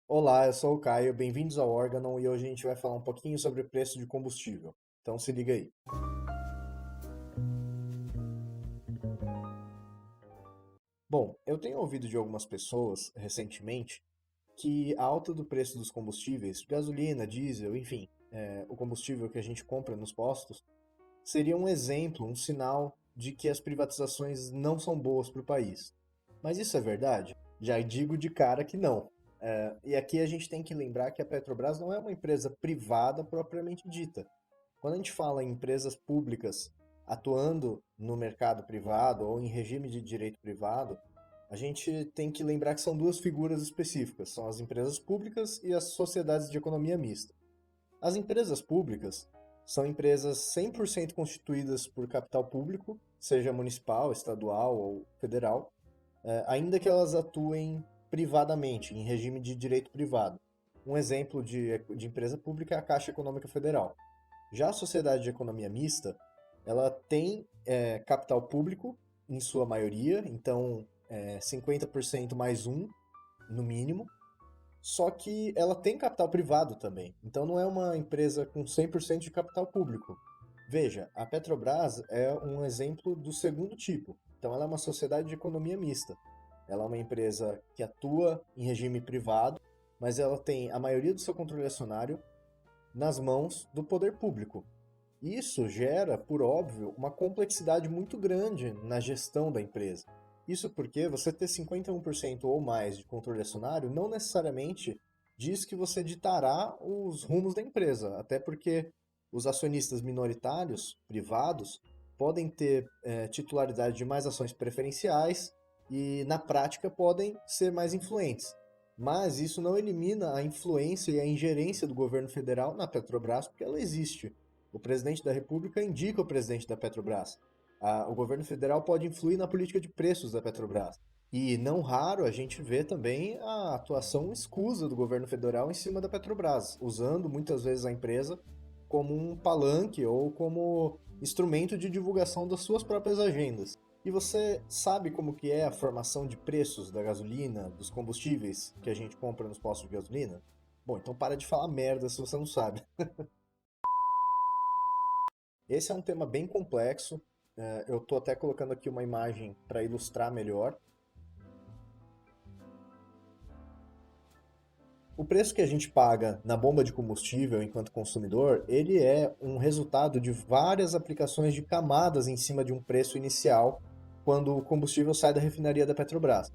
Olá, eu sou o Caio, bem-vindos ao Órgão e hoje a gente vai falar um pouquinho sobre o preço de combustível. Então se liga aí. Bom, eu tenho ouvido de algumas pessoas recentemente que a alta do preço dos combustíveis, gasolina, diesel, enfim, o combustível que a gente compra nos postos, seria um exemplo, um sinal de que as privatizações não são boas para o país. Mas isso é verdade? Já digo de cara que não. E aqui a gente tem que lembrar que a Petrobras não é uma empresa privada propriamente dita. Quando a gente fala em empresas públicas atuando no mercado privado ou em regime de direito privado, a gente tem que lembrar que são duas figuras específicas, são as empresas públicas e as sociedades de economia mista. As empresas públicas são empresas 100% constituídas por capital público, seja municipal, estadual ou federal, ainda que elas atuem privadamente, em regime de direito privado. Um exemplo de empresa pública é a Caixa Econômica Federal. Já a sociedade de economia mista, ela tem capital público, em sua maioria, então 50% mais um, no mínimo, só que ela tem capital privado também. Então não é uma empresa com 100% de capital público. Veja, a Petrobras é um exemplo do segundo tipo. Então ela é uma sociedade de economia mista. Ela é uma empresa que atua em regime privado, mas ela tem a maioria do seu controle acionário nas mãos do poder público. Isso gera, por óbvio, uma complexidade muito grande na gestão da empresa. Isso porque você ter 51% ou mais de controle acionário não necessariamente diz que você ditará os rumos da empresa, até porque os acionistas minoritários, privados, podem ter titularidade de mais ações preferenciais e, na prática, podem ser mais influentes. Mas isso não elimina a influência e a ingerência do governo federal na Petrobras, porque ela existe. O presidente da República indica o presidente da Petrobras. O governo federal pode influir na política de preços da Petrobras. E não raro a gente vê também a atuação escusa do governo federal em cima da Petrobras, usando muitas vezes a empresa como um palanque ou como instrumento de divulgação das suas próprias agendas. E você sabe como que é a formação de preços da gasolina, dos combustíveis que a gente compra nos postos de gasolina? Bom, então para de falar merda se você não sabe. Esse é um tema bem complexo. Eu estou até colocando aqui uma imagem para ilustrar melhor. O preço que a gente paga na bomba de combustível enquanto consumidor, ele é um resultado de várias aplicações de camadas em cima de um preço inicial quando o combustível sai da refinaria da Petrobras.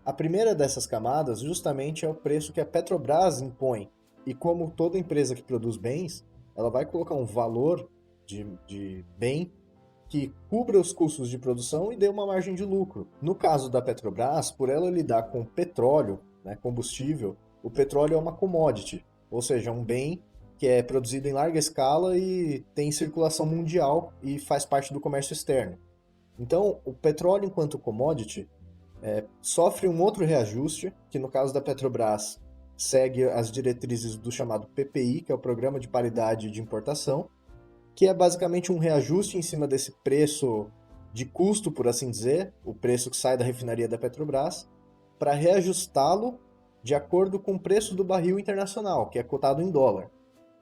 A primeira dessas camadas justamente é o preço que a Petrobras impõe. E como toda empresa que produz bens, ela vai colocar um valor de bem que cubra os custos de produção e dê uma margem de lucro. No caso da Petrobras, por ela lidar com petróleo, né, combustível, o petróleo é uma commodity, ou seja, um bem que é produzido em larga escala e tem circulação mundial e faz parte do comércio externo. Então, o petróleo enquanto commodity sofre um outro reajuste, que no caso da Petrobras segue as diretrizes do chamado PPI, que é o Programa de Paridade de Importação, que é basicamente um reajuste em cima desse preço de custo, por assim dizer, o preço que sai da refinaria da Petrobras, para reajustá-lo de acordo com o preço do barril internacional, que é cotado em dólar.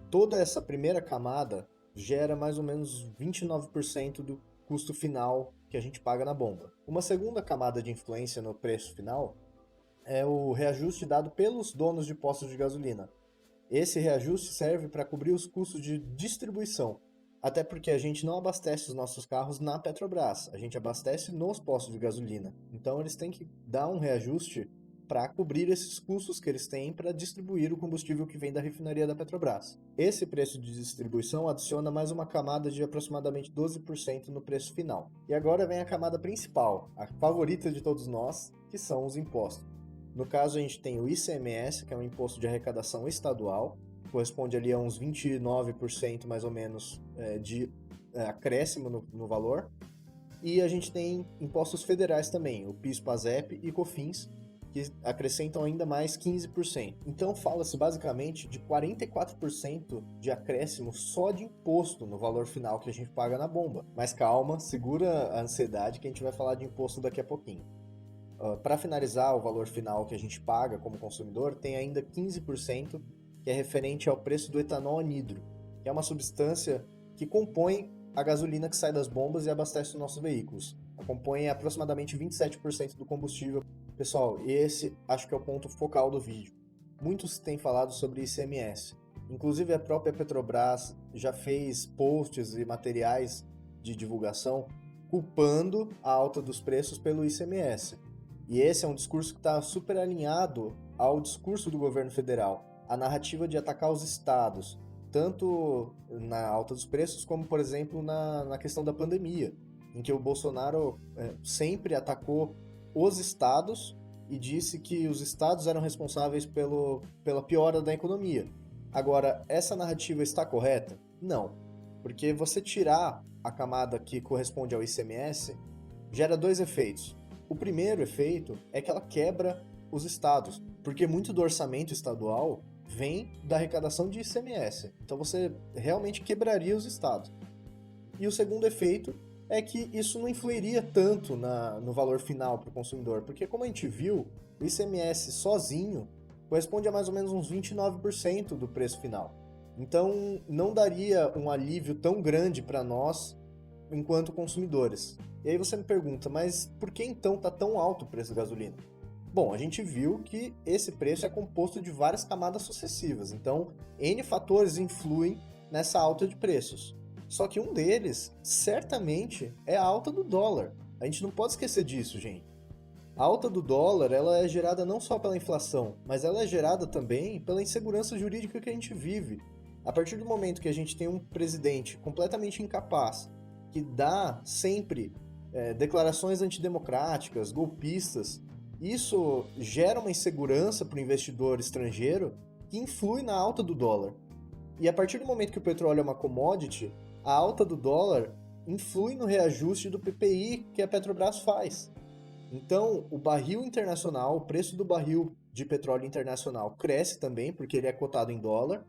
Toda essa primeira camada gera mais ou menos 29% do custo final que a gente paga na bomba. Uma segunda camada de influência no preço final é o reajuste dado pelos donos de postos de gasolina. Esse reajuste serve para cobrir os custos de distribuição, até porque a gente não abastece os nossos carros na Petrobras, a gente abastece nos postos de gasolina. Então eles têm que dar um reajuste para cobrir esses custos que eles têm para distribuir o combustível que vem da refinaria da Petrobras. Esse preço de distribuição adiciona mais uma camada de aproximadamente 12% no preço final. E agora vem a camada principal, a favorita de todos nós, que são os impostos. No caso, a gente tem o ICMS, que é um imposto de arrecadação estadual, corresponde ali a uns 29% mais ou menos de acréscimo no valor. E a gente tem impostos federais também, o PIS, PASEP e COFINS, que acrescentam ainda mais 15%. Então fala-se basicamente de 44% de acréscimo só de imposto no valor final que a gente paga na bomba. Mas calma, segura a ansiedade que a gente vai falar de imposto daqui a pouquinho. Para finalizar, o valor final que a gente paga como consumidor tem ainda 15% que é referente ao preço do etanol anidro, que é uma substância que compõe a gasolina que sai das bombas e abastece os nossos veículos. Compõe aproximadamente 27% do combustível. Pessoal, esse acho que é o ponto focal do vídeo. Muitos têm falado sobre ICMS. Inclusive a própria Petrobras já fez posts e materiais de divulgação culpando a alta dos preços pelo ICMS. E esse é um discurso que está super alinhado ao discurso do governo federal, a narrativa de atacar os estados, tanto na alta dos preços como, por exemplo, na questão da pandemia, em que o Bolsonaro sempre atacou os estados e disse que os estados eram responsáveis pela piora da economia. Agora, essa narrativa está correta? Não, porque você tirar a camada que corresponde ao ICMS gera dois efeitos. O primeiro efeito é que ela quebra os estados, porque muito do orçamento estadual vem da arrecadação de ICMS. Então você realmente quebraria os estados. E o segundo efeito é que isso não influiria tanto no valor final para o consumidor, porque como a gente viu, o ICMS sozinho corresponde a mais ou menos uns 29% do preço final. Então não daria um alívio tão grande para nós enquanto consumidores. E aí você me pergunta, mas por que então está tão alto o preço da gasolina? Bom, a gente viu que esse preço é composto de várias camadas sucessivas, então N fatores influem nessa alta de preços. Só que um deles, certamente, é a alta do dólar. A gente não pode esquecer disso, gente. A alta do dólar, ela é gerada não só pela inflação, mas ela é gerada também pela insegurança jurídica que a gente vive. A partir do momento que a gente tem um presidente completamente incapaz, que dá sempre declarações antidemocráticas, golpistas, isso gera uma insegurança para o investidor estrangeiro que influi na alta do dólar. E a partir do momento que o petróleo é uma commodity, a alta do dólar influi no reajuste do PPI que a Petrobras faz. Então, o barril internacional, o preço do barril de petróleo internacional cresce também, porque ele é cotado em dólar.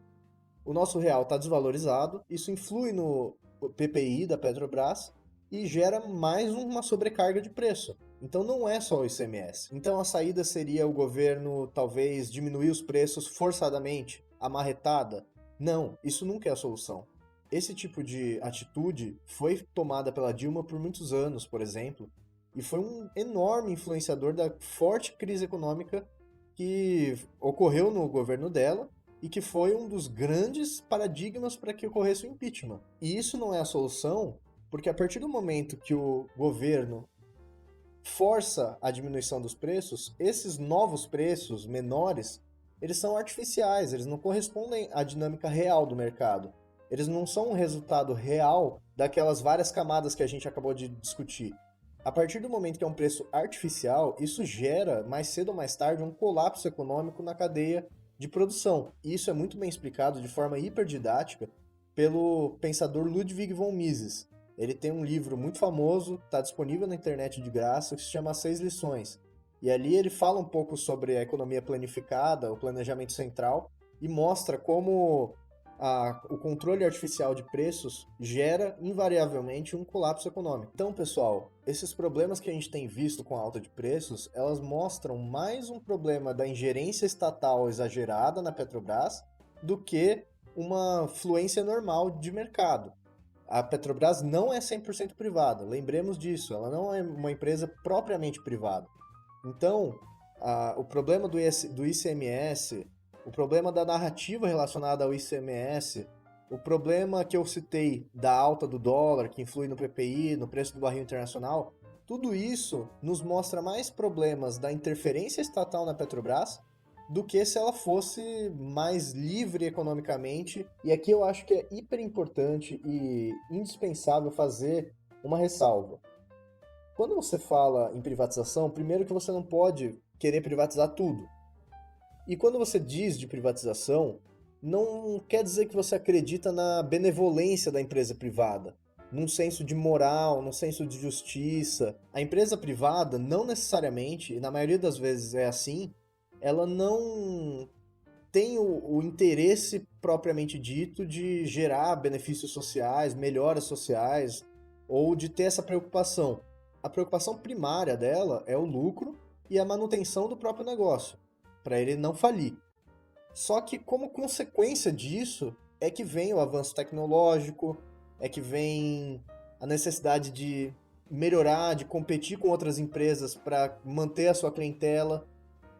O nosso real está desvalorizado, isso influi no PPI da Petrobras e gera mais uma sobrecarga de preço. Então não é só o ICMS. Então a saída seria o governo talvez diminuir os preços forçadamente, amarretada? Não, isso nunca é a solução. Esse tipo de atitude foi tomada pela Dilma por muitos anos, por exemplo, e foi um enorme influenciador da forte crise econômica que ocorreu no governo dela e que foi um dos grandes paradigmas para que ocorresse o impeachment. E isso não é a solução, porque a partir do momento que o governo força a diminuição dos preços, esses novos preços menores, eles são artificiais, eles não correspondem à dinâmica real do mercado. Eles não são um resultado real daquelas várias camadas que a gente acabou de discutir. A partir do momento que é um preço artificial, isso gera, mais cedo ou mais tarde, um colapso econômico na cadeia de produção. E isso é muito bem explicado de forma hiperdidática pelo pensador Ludwig von Mises. Ele tem um livro muito famoso, está disponível na internet de graça, que se chama Seis Lições. E ali ele fala um pouco sobre a economia planificada, o planejamento central, e mostra como o controle artificial de preços gera invariavelmente um colapso econômico. Então, pessoal, esses problemas que a gente tem visto com a alta de preços, elas mostram mais um problema da ingerência estatal exagerada na Petrobras do que uma fluência normal de mercado. A Petrobras não é 100% privada, lembremos disso, ela não é uma empresa propriamente privada. Então, o problema do ICMS, o problema da narrativa relacionada ao ICMS, o problema que eu citei da alta do dólar, que influi no PPI, no preço do barril internacional, tudo isso nos mostra mais problemas da interferência estatal na Petrobras do que se ela fosse mais livre economicamente. E aqui eu acho que é hiper importante e indispensável fazer uma ressalva. Quando você fala em privatização, primeiro que você não pode querer privatizar tudo. E quando você diz de privatização, não quer dizer que você acredita na benevolência da empresa privada, num senso de moral, num senso de justiça. A empresa privada, não necessariamente, e na maioria das vezes é assim, ela não tem o interesse propriamente dito de gerar benefícios sociais, melhoras sociais, ou de ter essa preocupação. A preocupação primária dela é o lucro e a manutenção do próprio negócio, para ele não falir. Só que, como consequência disso, é que vem o avanço tecnológico, é que vem a necessidade de melhorar, de competir com outras empresas para manter a sua clientela.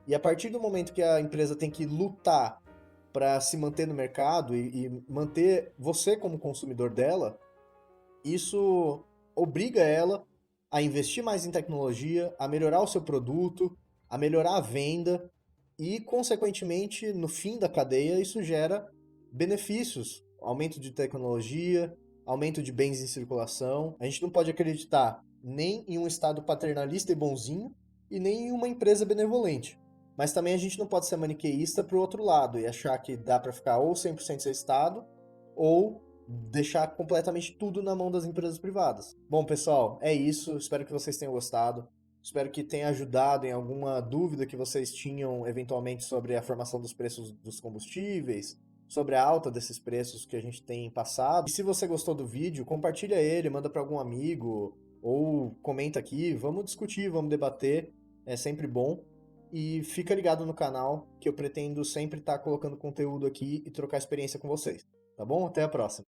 E a partir do momento que a empresa tem que lutar para se manter no mercado e manter você como consumidor dela, isso obriga ela a investir mais em tecnologia, a melhorar o seu produto, a melhorar a venda e, consequentemente, no fim da cadeia, isso gera benefícios, aumento de tecnologia, aumento de bens em circulação. A gente não pode acreditar nem em um Estado paternalista e bonzinho e nem em uma empresa benevolente. Mas também a gente não pode ser maniqueísta para o outro lado e achar que dá para ficar ou 100% sem Estado ou deixar completamente tudo na mão das empresas privadas. Bom, pessoal, é isso. Espero que vocês tenham gostado. Espero que tenha ajudado em alguma dúvida que vocês tinham eventualmente sobre a formação dos preços dos combustíveis, sobre a alta desses preços que a gente tem passado. E se você gostou do vídeo, compartilha ele, manda para algum amigo ou comenta aqui, vamos discutir, vamos debater, é sempre bom. E fica ligado no canal que eu pretendo sempre estar colocando conteúdo aqui e trocar experiência com vocês. Tá bom? Até a próxima.